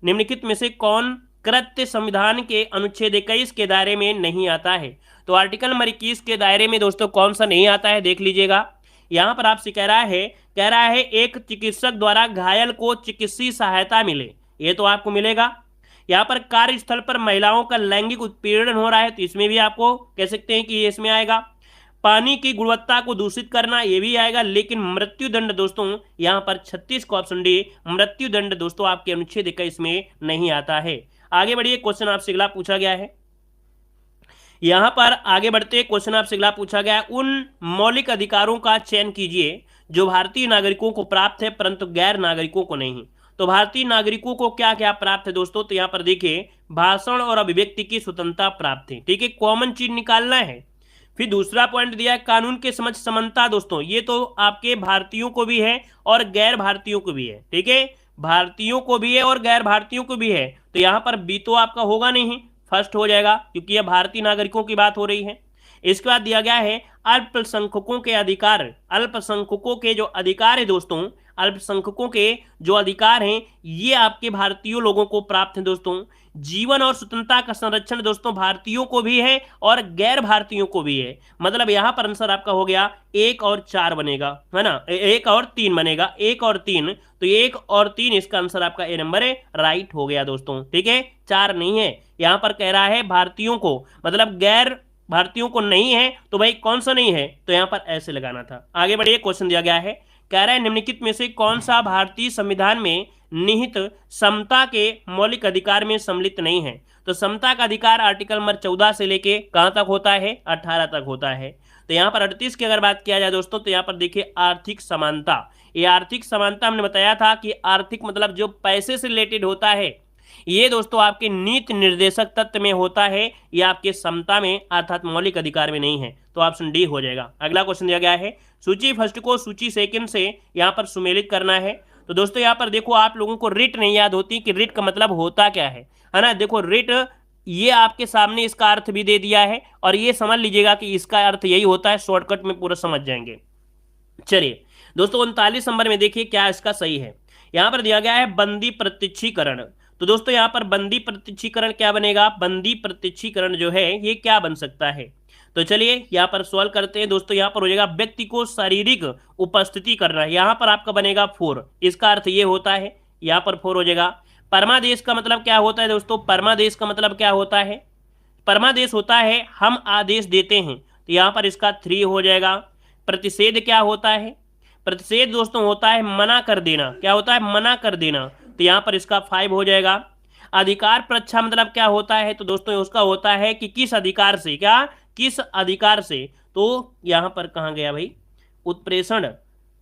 निम्नलिखित में से कौन कृत्य संविधान के अनुच्छेद 21 के दायरे में नहीं आता है। तो आर्टिकल नंबर 21 के दायरे में दोस्तों कौन सा नहीं आता है, देख लीजिएगा। यहाँ पर आपसे कह रहा है एक चिकित्सक द्वारा घायल को चिकित्सीय सहायता मिले, ये तो आपको मिलेगा। यहाँ पर कार्यस्थल पर महिलाओं का लैंगिक उत्पीड़न हो रहा है, तो इसमें भी आपको कह सकते हैं कि ये इसमें आएगा। पानी की गुणवत्ता को दूषित करना, ये भी आएगा। लेकिन मृत्युदंड दोस्तों यहाँ पर 36 को ऑप्शन डी मृत्युदंड दोस्तों आपके अनुच्छेद 21 इसमें नहीं आता है। आगे बढ़िए, क्वेश्चन आपसे अगला पूछा गया है। यहां पर आगे बढ़ते क्वेश्चन आपसे अगला पूछा गया है, उन मौलिक अधिकारों का चयन कीजिए जो भारतीय नागरिकों को प्राप्त है परंतु गैर नागरिकों को नहीं। तो भारतीय नागरिकों को क्या क्या प्राप्त है दोस्तों, तो यहाँ पर देखिए भाषण और अभिव्यक्ति की स्वतंत्रता प्राप्त है, ठीक है, कॉमन चीज निकालना है। फिर दूसरा पॉइंट दिया है कानून के समक्ष समानता, दोस्तों ये तो आपके भारतीयों को भी है और गैर भारतीयों को भी है, ठीक है, भारतीयों को भी है और गैर भारतीयों को भी है। तो यहाँ पर बी तो आपका होगा नहीं, फर्स्ट हो जाएगा क्योंकि यह भारतीय नागरिकों की बात हो रही है। इसके बाद दिया गया है अल्पसंख्यकों के अधिकार, अल्पसंख्यकों के जो अधिकार है दोस्तों, अल्पसंख्यकों के जो अधिकार हैं ये आपके भारतीय लोगों को प्राप्त हैं दोस्तों। जीवन और स्वतंत्रता का संरक्षण दोस्तों भारतीयों को भी है और गैर भारतीयों को भी है। मतलब यहां पर आंसर आपका हो गया 1 और 4 बनेगा, है ना, 1 और 3 बनेगा, 1 और 3, तो 1 और 3 इसका आंसर आपका ए नंबर है, राइट हो गया दोस्तों, ठीक है, 4 नहीं है। यहां पर कह रहा है भारतीयों को, मतलब गैर भारतीयों को नहीं है, तो भाई कौन सा नहीं है, तो यहां पर ऐसे लगाना था। आगे बढ़िए, क्वेश्चन दिया गया है, कह रहा है निम्नलिखित में से कौन सा भारतीय संविधान में निहित समता के मौलिक अधिकार में सम्मिलित नहीं है। तो समता का अधिकार आर्टिकल नंबर 14 से लेके कहां तक होता है, 18 तक होता है। तो यहाँ पर 38 की अगर बात किया जाए दोस्तों, तो यहाँ पर देखिए आर्थिक समानता, ये आर्थिक समानता हमने बताया था कि आर्थिक मतलब जो पैसे से रिलेटेड होता है, ये दोस्तों आपके नीति निर्देशक तत्व में होता है, ये आपके समता में अर्थात मौलिक अधिकार में नहीं है। तो ऑप्शन डी हो जाएगा। अगला क्वेश्चन दिया गया है, सूची फर्स्ट को सूची सेकंड से यहाँ पर सुमेलित करना है। तो दोस्तों यहाँ पर देखो आप लोगों को रिट नहीं याद होती कि रिट का मतलब होता क्या है ना। देखो रिट ये आपके सामने इसका अर्थ भी दे दिया है और ये समझ लीजिएगा कि इसका अर्थ यही होता है, शॉर्टकट में पूरा समझ जाएंगे। चलिए दोस्तों 39 नंबर में देखिए क्या इसका सही है। यहाँ पर दिया गया है बंदी प्रत्यक्षीकरण। तो दोस्तों यहाँ पर बंदी प्रत्यक्षीकरण क्या बनेगा, बंदी प्रत्यक्षीकरण जो है ये क्या बन सकता है। तो चलिए यहाँ पर सॉल्व करते हैं दोस्तों। यहाँ पर हो जाएगा व्यक्ति को शारीरिक उपस्थिति करना, यहाँ पर आपका बनेगा 4, इसका अर्थ ये होता है, यहाँ पर 4 हो जाएगा। परमादेश का मतलब क्या होता है दोस्तों, परमादेश का मतलब क्या होता है, परमादेश होता है हम आदेश देते हैं, तो यहाँ पर इसका 3 हो जाएगा। प्रतिषेध क्या होता है, प्रतिषेध दोस्तों होता है मना कर देना, क्या होता है, मना कर देना, तो यहाँ पर इसका 5 हो जाएगा। अधिकार प्रच्छा मतलब क्या होता है, तो दोस्तों उसका होता है कि किस अधिकार से, क्या किस अधिकार से, तो यहाँ पर कहाँ गया भाई, उत्प्रेषण,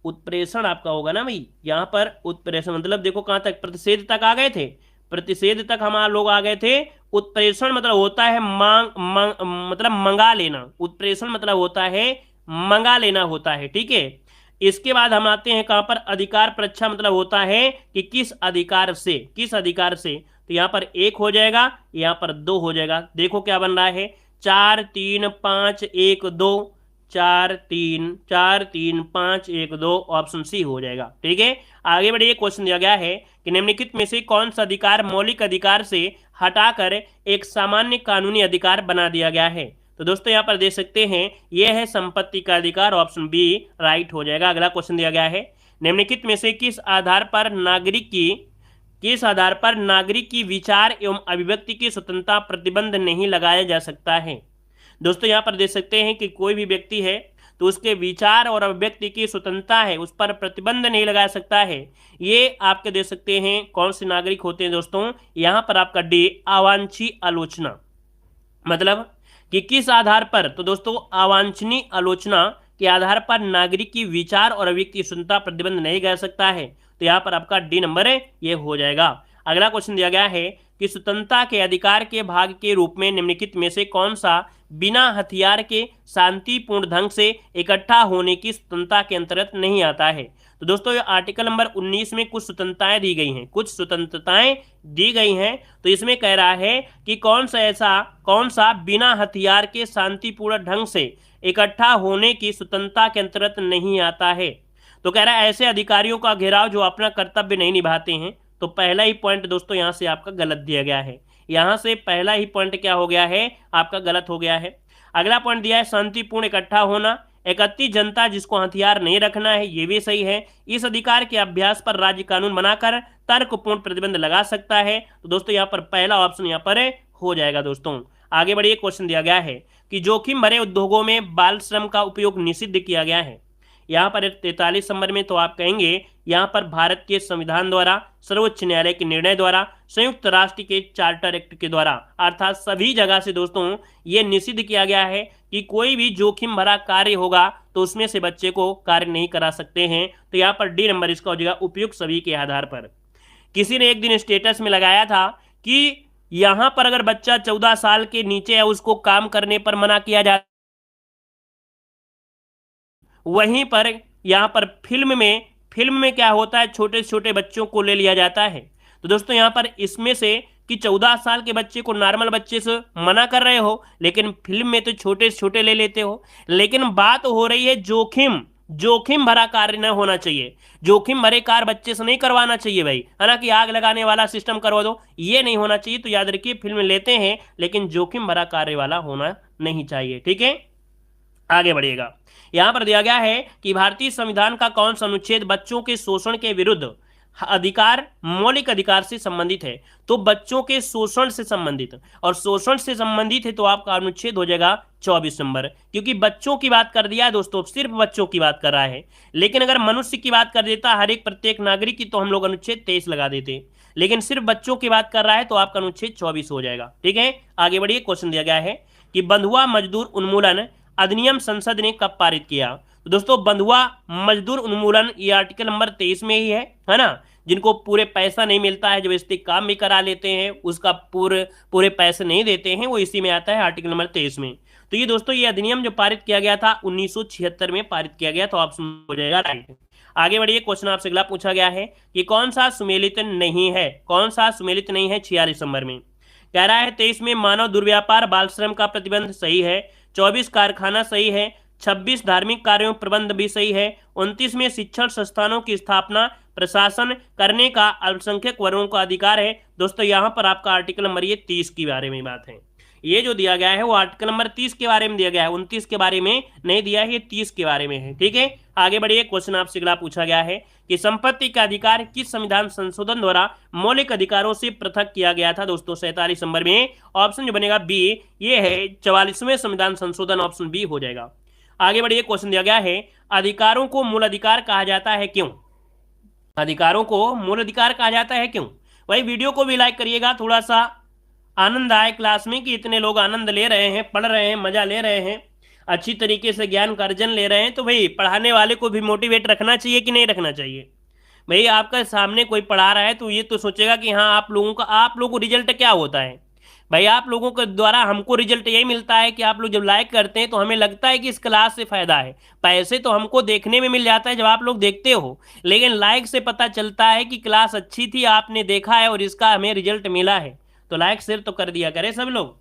उत्प्रेषण आपका होगा ना भाई, यहाँ पर उत्प्रेषण मतलब देखो कहाँ तक, प्रतिषेध तक आ गए थे, प्रतिषेध तक हम लोग आ गए थे। उत्प्रेषण मतलब होता है मतलब मंगा लेना, उत्प्रेषण मतलब होता है मंगा लेना होता है, ठीक है। इसके बाद हम आते हैं कहां पर, अधिकार प्रच्छा मतलब होता है कि किस अधिकार से, किस अधिकार से, तो यहाँ पर 1 हो जाएगा, यहाँ पर 2 हो जाएगा। देखो क्या बन रहा है, 4 3 5 1 2, 4 3 4 3 5 1 2, ऑप्शन सी हो जाएगा, ठीक है। आगे बढ़िए, क्वेश्चन दिया गया है कि निम्नलिखित में से कौन सा अधिकार मौलिक अधिकार से हटाकर एक सामान्य कानूनी अधिकार बना दिया गया है। तो दोस्तों यहाँ पर देख सकते हैं यह है संपत्ति का अधिकार, ऑप्शन बी राइट हो जाएगा। अगला क्वेश्चन दिया गया है, निम्नलिखित में से किस आधार पर नागरिक की विचार एवं अभिव्यक्ति की स्वतंत्रता प्रतिबंध नहीं लगाया जा सकता है। दोस्तों यहाँ पर देख सकते हैं कि कोई भी व्यक्ति है तो उसके विचार और अभिव्यक्ति की स्वतंत्रता है, उस पर प्रतिबंध नहीं लगा सकता है। ये आपके देख सकते हैं कौन से नागरिक होते हैं दोस्तों, यहाँ पर आपका डी अवांछनीय आलोचना, मतलब कि किस आधार पर, तो दोस्तों अवांछनीय आलोचना के आधार पर नागरिक की विचार और अभिव्यक्ति स्वतंत्रता प्रतिबंध नहीं कर सकता है, तो यहाँ पर आपका डी नंबर है ये हो जाएगा। अगला क्वेश्चन दिया गया है कि स्वतंत्रता के अधिकार के भाग के रूप में निम्नलिखित में से कौन सा बिना हथियार के शांतिपूर्ण ढंग से इकट्ठा होने की स्वतंत्रता के अंतर्गत नहीं आता है। तो दोस्तों ये आर्टिकल नंबर 19 में कुछ स्वतंत्रताएं दी गई हैं, कुछ स्वतंत्रताएं दी गई हैं, तो इसमें कह रहा है कि कौन सा बिना हथियार के शांतिपूर्ण ढंग से इकट्ठा होने की स्वतंत्रता के अंतर्गत नहीं आता है। तो कह रहा है ऐसे अधिकारियों का घेराव जो अपना कर्तव्य नहीं निभाते हैं। तो पहला ही पॉइंट दोस्तों यहाँ से आपका गलत दिया गया है, यहाँ से पहला ही पॉइंट क्या हो गया है, आपका गलत हो गया है। अगला पॉइंट दिया है शांतिपूर्ण इकट्ठा होना, 31 जनता जिसको हथियार नहीं रखना है, ये भी सही है। इस अधिकार के अभ्यास पर राज्य कानून बनाकर तर्कपूर्ण प्रतिबंध लगा सकता है। तो दोस्तों यहाँ पर पहला ऑप्शन यहाँ पर हो जाएगा। दोस्तों आगे बढ़िए, क्वेश्चन दिया गया है कि जोखिम भरे उद्योगों में बाल श्रम का उपयोग निषिद्ध किया गया है। यहाँ पर 43 नंबर में तो आप कहेंगे यहाँ पर भारत के संविधान द्वारा, सर्वोच्च न्यायालय के निर्णय द्वारा, संयुक्त राष्ट्र के चार्टर एक्ट के द्वारा, अर्थात सभी जगह से दोस्तों ये निषिद्ध किया गया है कि कोई भी जोखिम भरा कार्य होगा तो उसमें से बच्चे को कार्य नहीं करा सकते हैं। तो यहाँ पर डी नंबर इसका हो जाएगा, उपयुक्त सभी के आधार पर। किसी ने एक दिन स्टेटस में लगाया था कि यहां पर अगर बच्चा 14 साल के नीचे है उसको काम करने पर मना किया जाता, वहीं पर यहां पर फिल्म में क्या होता है, छोटे छोटे बच्चों को ले लिया जाता है। तो दोस्तों यहां पर इसमें से कि 14 साल के बच्चे को नॉर्मल बच्चे से मना कर रहे हो, लेकिन फिल्म में तो छोटे छोटे ले लेते हो। लेकिन बात हो रही है जोखिम भरा कार्य न होना चाहिए। जोखिम भरे कार्य बच्चे से नहीं करवाना चाहिए भाई, है ना, कि आग लगाने वाला सिस्टम करवा दो, ये नहीं होना चाहिए। तो याद रखिए, फिल्म लेते हैं लेकिन जोखिम भरा कार्य वाला होना नहीं चाहिए। ठीक है, आगे बढ़िएगा। यहां पर दिया गया है कि भारतीय संविधान का कौन सा अनुच्छेद बच्चों के शोषण के विरुद्ध अधिकार, मौलिक अधिकार से संबंधित है। तो बच्चों के शोषण से संबंधित, और शोषण से संबंधित है तो आपका अनुच्छेद हो जाएगा 24 नंबर, क्योंकि बच्चों की बात कर दिया है दोस्तों, सिर्फ बच्चों की बात कर रहा है। लेकिन अगर मनुष्य की बात कर देता हर एक प्रत्येक नागरिक की, तो हम लोग अनुच्छेद 23 लगा देते। लेकिन सिर्फ बच्चों की बात कर रहा है तो आपका अनुच्छेद 24 हो जाएगा। ठीक है, आगे बढ़िए। क्वेश्चन दिया गया है कि बंधुआ मजदूर उन्मूलन अधिनियम संसद ने कब पारित किया। तो दोस्तों बंधुआ मजदूर उन्मूलन ये आर्टिकल नंबर 23 में ही है ना। जिनको पूरे पैसा नहीं मिलता है, जब काम भी करा लेते हैं उसका पूरे पैसे नहीं देते हैं, वो इसी में आता है आर्टिकल नंबर 23 में। तो ये दोस्तों ये अधिनियम जो पारित किया गया था 1976 में पारित किया गया, तो ऑप्शन हो जाएगा राइट। आगे बढ़िए, क्वेश्चन आपसे अगला पूछा गया है कि कौन सा सुमेलित नहीं है, 46 नंबर में कह रहा है 23 में मानव दुर्व्यापार बाल श्रम का प्रतिबंध सही है, 24 कारखाना सही है, 26 धार्मिक कार्यों प्रबंध भी सही है, 29 में शिक्षण संस्थानों की स्थापना प्रशासन करने का अल्पसंख्यक वर्गों का अधिकार है। दोस्तों यहाँ पर आपका आर्टिकल नंबर ये 30 के बारे में बात है। ये जो दिया गया है वो आर्टिकल नंबर 30 के बारे में दिया गया है, 29 के बारे में नहीं दिया है, ये 30 के बारे में है। ठीक है, आगे बढ़िए। क्वेश्चन आपसे अगला पूछा गया है कि संपत्ति का अधिकार किस संविधान संशोधन द्वारा मौलिक अधिकारों से पृथक किया गया था। दोस्तों 47 नंबर में ऑप्शन जो बनेगा बी, ये है 44वें संविधान संशोधन, ऑप्शन बी हो जाएगा। आगे बढ़िए, क्वेश्चन दिया गया है अधिकारों को मूल अधिकार कहा जाता है क्यों। अधिकारों को मूल अधिकार कहा जाता है क्यों। भाई वीडियो को भी लाइक करिएगा, थोड़ा सा आनंद आए क्लास में कि इतने लोग आनंद ले रहे हैं, पढ़ रहे हैं, मजा ले रहे हैं, अच्छी तरीके से ज्ञान का अर्जन ले रहे हैं। तो भाई पढ़ाने वाले को भी मोटिवेट रखना चाहिए कि नहीं रखना चाहिए। भाई आपका सामने कोई पढ़ा रहा है तो ये तो सोचेगा कि हाँ आप लोगों को रिजल्ट क्या होता है। भाई आप लोगों के द्वारा हमको रिजल्ट यही मिलता है कि आप लोग जब लाइक करते हैं तो हमें लगता है कि इस क्लास से फायदा है। पैसे तो हमको देखने में मिल जाता है जब आप लोग देखते हो, लेकिन लाइक से पता चलता है कि क्लास अच्छी थी, आपने देखा है और इसका हमें रिजल्ट मिला है। तो लाइक शेयर तो कर दिया करें सब लोग।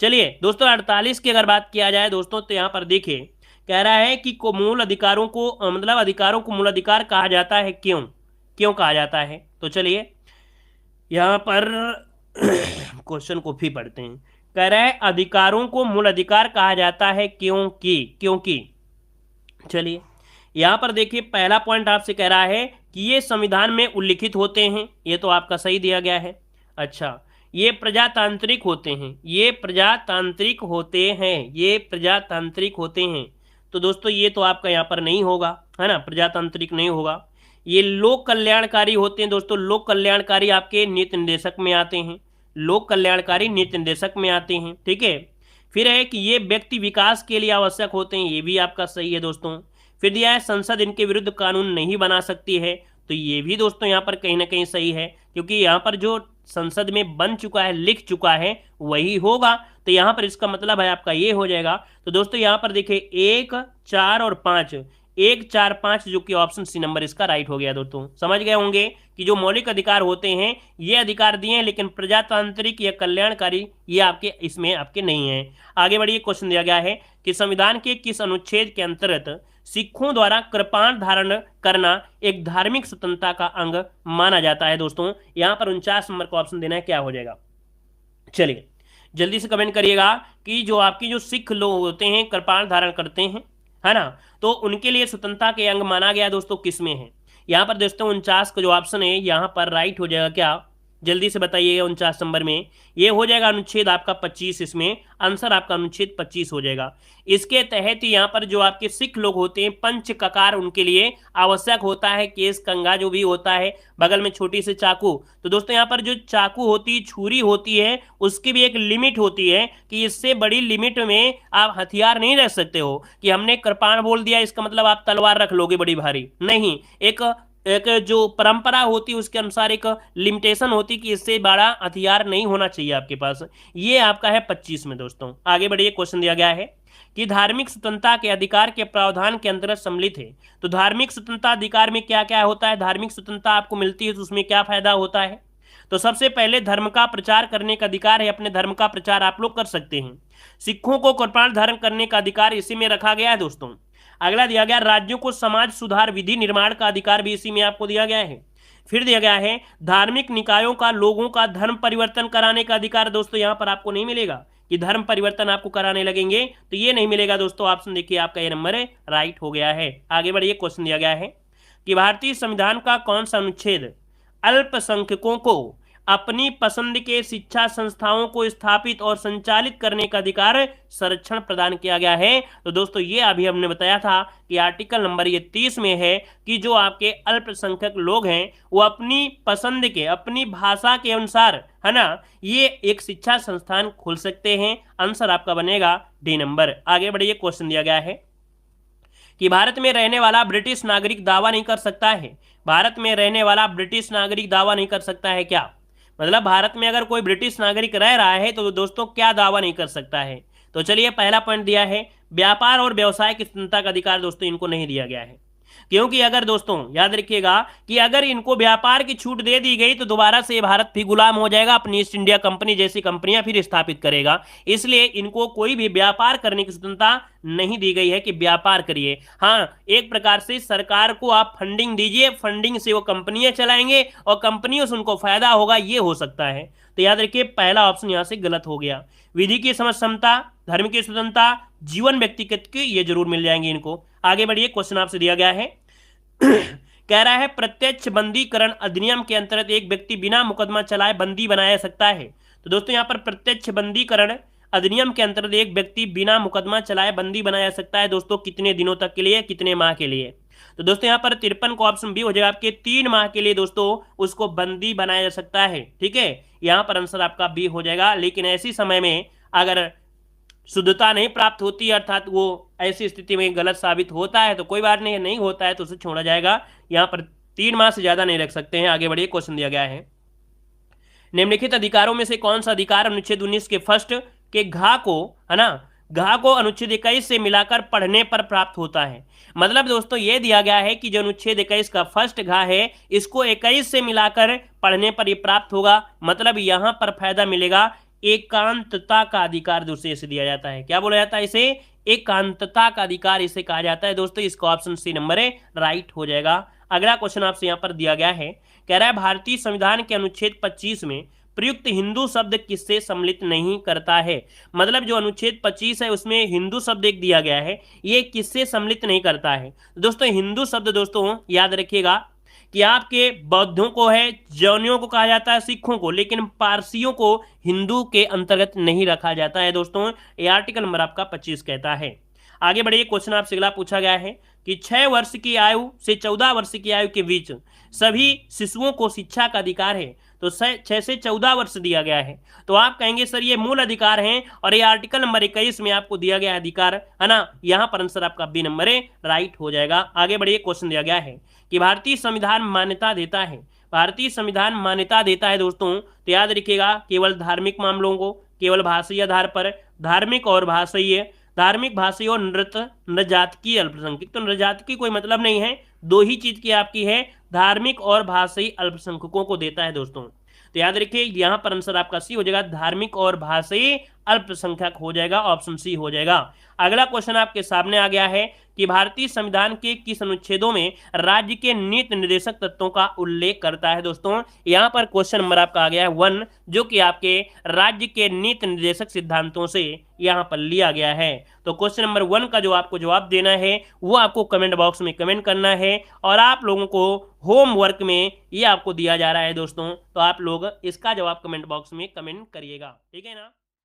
चलिए दोस्तों 48 की अगर बात किया जाए दोस्तों, तो यहाँ पर देखिए कह रहा है कि मूल अधिकारों को मतलब अधिकारों को मूल अधिकार कहा जाता है क्यों कहा जाता है। तो चलिए यहाँ पर क्वेश्चन को भी पढ़ते हैं। कह रहा है अधिकारों को मूल अधिकार कहा जाता है क्योंकि चलिए यहाँ पर देखिए पहला पॉइंट आपसे कह रहा है कि ये संविधान में उल्लिखित होते हैं, ये तो आपका सही दिया गया है। अच्छा, ये प्रजातांत्रिक होते हैं, तो दोस्तों ये तो आपका यहाँ पर नहीं होगा, है ना, प्रजातांत्रिक नहीं होगा। ये लोक कल्याणकारी होते हैं दोस्तों, लोक कल्याणकारी आपके नीति निर्देशक में आते हैं, लोक कल्याणकारी नीति निर्देशक में आते हैं। ठीक है, फिर है कि ये व्यक्ति विकास के लिए आवश्यक होते हैं, ये भी आपका सही है दोस्तों। फिर दिया है संसद इनके विरुद्ध कानून नहीं बना सकती है, तो ये भी दोस्तों यहाँ पर कहीं ना कहीं सही है, क्योंकि यहाँ पर जो संसद में बन चुका है, लिख चुका है, वही होगा। तो यहाँ पर इसका मतलब है आपका ये हो जाएगा। तो दोस्तों यहाँ पर देखिए 1, 4 और 5, 1, 4, 5 जो कि ऑप्शन सी नंबर इसका राइट हो गया। दोस्तों समझ गए होंगे कि जो मौलिक अधिकार होते हैं ये अधिकार दिए हैं, लेकिन प्रजातांत्रिक या कल्याणकारी ये आपके इसमें आपके नहीं है। आगे बढ़िए, क्वेश्चन दिया गया है कि संविधान के किस अनुच्छेद के अंतर्गत सिखों द्वारा कृपाण धारण करना एक धार्मिक स्वतंत्रता का अंग माना जाता है। दोस्तों यहाँ पर 49 नंबर का ऑप्शन देना है, क्या हो जाएगा। चलिए जल्दी से कमेंट करिएगा कि जो आपकी जो सिख लोग होते हैं कृपाण धारण करते हैं, है ना। तो उनके लिए स्वतंत्रता के अंग माना गया दोस्तों किसमें है? यहाँ पर दोस्तों 49 का जो ऑप्शन है यहाँ पर राइट हो जाएगा क्या? जल्दी से बताइएगा 49 नंबर में। ये हो जाएगा अनुच्छेद आपका 25, इसमें आंसर आपका अनुच्छेद 25 हो जाएगा। इसके तहत यहाँ पर जो आपके सिख लोग होते हैं पंच ककार उनके लिए आवश्यक होता है, केस कंघा जो भी होता है, बगल में छोटी सी चाकू। तो दोस्तों यहाँ पर जो चाकू होती, छुरी होती है, उसकी भी एक लिमिट होती है कि इससे बड़ी लिमिट में आप हथियार नहीं रख सकते हो कि हमने कृपाण बोल दिया इसका मतलब आप तलवार रख लोगे बड़ी भारी, नहीं। एक एक जो परंपरा होती है उसके अनुसार एक लिमिटेशन होती कि इससे बड़ा हथियार नहीं होना चाहिए आपके पास। ये आपका है 25 में दोस्तों। आगे बढ़िए, क्वेश्चन दिया गया है कि धार्मिक स्वतंत्रता के अधिकार के प्रावधान के अंतर्गत सम्मिलित है। तो धार्मिक स्वतंत्रता अधिकार में क्या क्या होता है? धार्मिक स्वतंत्रता आपको मिलती है तो उसमें क्या फायदा होता है? तो सबसे पहले धर्म का प्रचार करने का अधिकार है, अपने धर्म का प्रचार आप लोग कर सकते हैं। सिखों को कृपाण धारण करने का अधिकार इसी में रखा गया है दोस्तों। अगला दिया गया राज्यों को समाज सुधार विधि निर्माण का अधिकार भी इसी में आपको दिया गया है। फिर दिया गया है धार्मिक निकायों का लोगों का धर्म परिवर्तन कराने का अधिकार। दोस्तों यहां पर आपको नहीं मिलेगा कि धर्म परिवर्तन आपको कराने लगेंगे, तो ये नहीं मिलेगा दोस्तों। ऑप्शन देखिए आपका ये नंबर है राइट हो गया है। आगे बढ़िए, क्वेश्चन दिया गया है कि भारतीय संविधान का कौन सा अनुच्छेद अल्पसंख्यकों को अपनी पसंद के शिक्षा संस्थाओं को स्थापित और संचालित करने का अधिकार संरक्षण प्रदान किया गया है? तो दोस्तों ये अभी हमने बताया था कि आर्टिकल नंबर ये 30 में है कि जो आपके अल्पसंख्यक लोग हैं वो अपनी पसंद के, अपनी भाषा के अनुसार, है ना, ये एक शिक्षा संस्थान खोल सकते हैं। आंसर आपका बनेगा डी नंबर। आगे बढ़िए, क्वेश्चन दिया गया है कि भारत में रहने वाला ब्रिटिश नागरिक दावा नहीं कर सकता है। भारत में रहने वाला ब्रिटिश नागरिक दावा नहीं कर सकता है क्या? मतलब भारत में अगर कोई ब्रिटिश नागरिक रह रहा है तो दोस्तों क्या दावा नहीं कर सकता है? तो चलिए पहला पॉइंट दिया है व्यापार और व्यवसाय की स्वतंत्रता का अधिकार। दोस्तों इनको नहीं दिया गया है, क्योंकि अगर दोस्तों याद रखिएगा कि अगर इनको व्यापार की छूट दे दी गई तो दोबारा से भारत फिर गुलाम हो जाएगा, अपनी ईस्ट इंडिया कंपनी जैसी कंपनियां फिर स्थापित करेगा। इसलिए इनको कोई भी व्यापार करने की स्वतंत्रता नहीं दी गई है कि व्यापार करिए। हाँ, एक प्रकार से सरकार को आप फंडिंग दीजिए, फंडिंग से वो कंपनियां चलाएंगे और कंपनियों से उनको फायदा होगा, ये हो सकता है। तो याद रखिए पहला ऑप्शन यहां से गलत हो गया। विधि की समझ क्षमता, धर्म की स्वतंत्रता, जीवन व्यक्तिगत की, ये जरूर मिल जाएंगे इनको। आगे बढ़िए, क्वेश्चन आपसे दिया गया है कह रहा है प्रत्यक्ष बंदीकरण अधिनियम के अंतर्गत एक व्यक्ति बिना मुकदमा चलाए बंदी बनाया सकता है। तो दोस्तों यहाँ पर प्रत्यक्ष बंदीकरण अधिनियम के अंतर्गत एक व्यक्ति बिना मुकदमा चलाए बंदी बनाया सकता है दोस्तों कितने दिनों तक के लिए, कितने माह के लिए? तो दोस्तों यहाँ पर 53 का ऑप्शन बी हो जाएगा आपके 3 माह के लिए दोस्तों उसको बंदी बनाया जा सकता है। ठीक है, यहाँ पर आंसर आपका बी हो जाएगा। लेकिन ऐसी समय में अगर शुद्धता नहीं प्राप्त होती अर्थात वो ऐसी स्थिति में गलत साबित होता है तो कोई बात नहीं, नहीं होता है तो उसे छोड़ा जाएगा। यहाँ पर 3 माह से ज्यादा नहीं रख सकते हैं। आगे बढ़िए, क्वेश्चन दिया गया है निम्नलिखित अधिकारों में से कौन सा अधिकार अनुच्छेद 19 के फर्स्ट के घा को, है ना, घा को अनुच्छेद 21 से मिलाकर पढ़ने पर प्राप्त होता है? मतलब दोस्तों ये दिया गया है कि जो अनुच्छेद 21 का फर्स्ट घा है इसको 21 से मिलाकर पढ़ने पर ये प्राप्त होगा। मतलब यहां पर फायदा मिलेगा एकांतता का अधिकार दूसरे से दिया जाता है। क्या बोला जाता है इसे? एकांतता का अधिकार इसे कहा जाता है दोस्तों। इसका ऑप्शन सी नंबर है राइट हो जाएगा। अगला क्वेश्चन आपसे यहां पर दिया गया है, कह रहा है भारतीय संविधान के अनुच्छेद 25 में प्रयुक्त हिंदू शब्द किससे सम्मिलित नहीं करता है? मतलब जो अनुच्छेद 25 है उसमें हिंदू शब्द एक दिया गया है, ये किससे सम्मिलित नहीं करता है? दोस्तों हिंदू शब्द दोस्तों याद रखिएगा कि आपके बौद्धों को है, जैनियों को कहा जाता है, सिखों को, लेकिन पारसियों को हिंदू के अंतर्गत नहीं रखा जाता है दोस्तों। ये आर्टिकल नंबर आपका 25 कहता है। आगे बढ़िए, क्वेश्चन आपसे अगला पूछा गया है कि 6 वर्ष की आयु से 14 वर्ष की आयु के बीच सभी शिशुओं को शिक्षा का अधिकार है। तो 6 से 14 वर्ष दिया गया है। तो आप कहेंगे सर ये मूल अधिकार हैं और ये आर्टिकल नंबर 21 में आपको दिया गया अधिकार, है ना। यहाँ पर आंसर आपका बी नंबर है राइट हो जाएगा। आगे बढ़िए, क्वेश्चन दिया गया है कि भारतीय संविधान मान्यता देता है, भारतीय संविधान मान्यता देता है दोस्तों, तो याद रखिएगा केवल धार्मिक मामलों को, केवल भाषाई आधार पर, धार्मिक और भाषाई, धार्मिक, भाषाई और नृजातकीय अल्पसंख्यक। तो नृजातकीय कोई मतलब नहीं है, 2 ही चीज की आपकी है, धार्मिक और भाषाई अल्पसंख्यकों को देता है दोस्तों। तो याद रखिए यहाँ पर आंसर आपका सी हो जाएगा, धार्मिक और भाषाई अल्पसंख्यक हो जाएगा, ऑप्शन सी हो जाएगा। अगला क्वेश्चन आपके सामने आ गया है कि भारतीय संविधान के किस अनुच्छेदों में राज्य के नीति निर्देशक तत्वों का उल्लेख करता है। दोस्तों यहां पर क्वेश्चन नंबर आपका आ गया है 1, जो कि आपके राज्य के नीति निर्देशक सिद्धांतों से यहां पर लिया गया है। तो क्वेश्चन नंबर 1 का जो आपको जवाब देना है वो आपको कमेंट बॉक्स में कमेंट करना है, और आप लोगों को होमवर्क में ये आपको दिया जा रहा है दोस्तों, तो आप लोग इसका जवाब कमेंट बॉक्स में कमेंट करिएगा, ठीक है ना।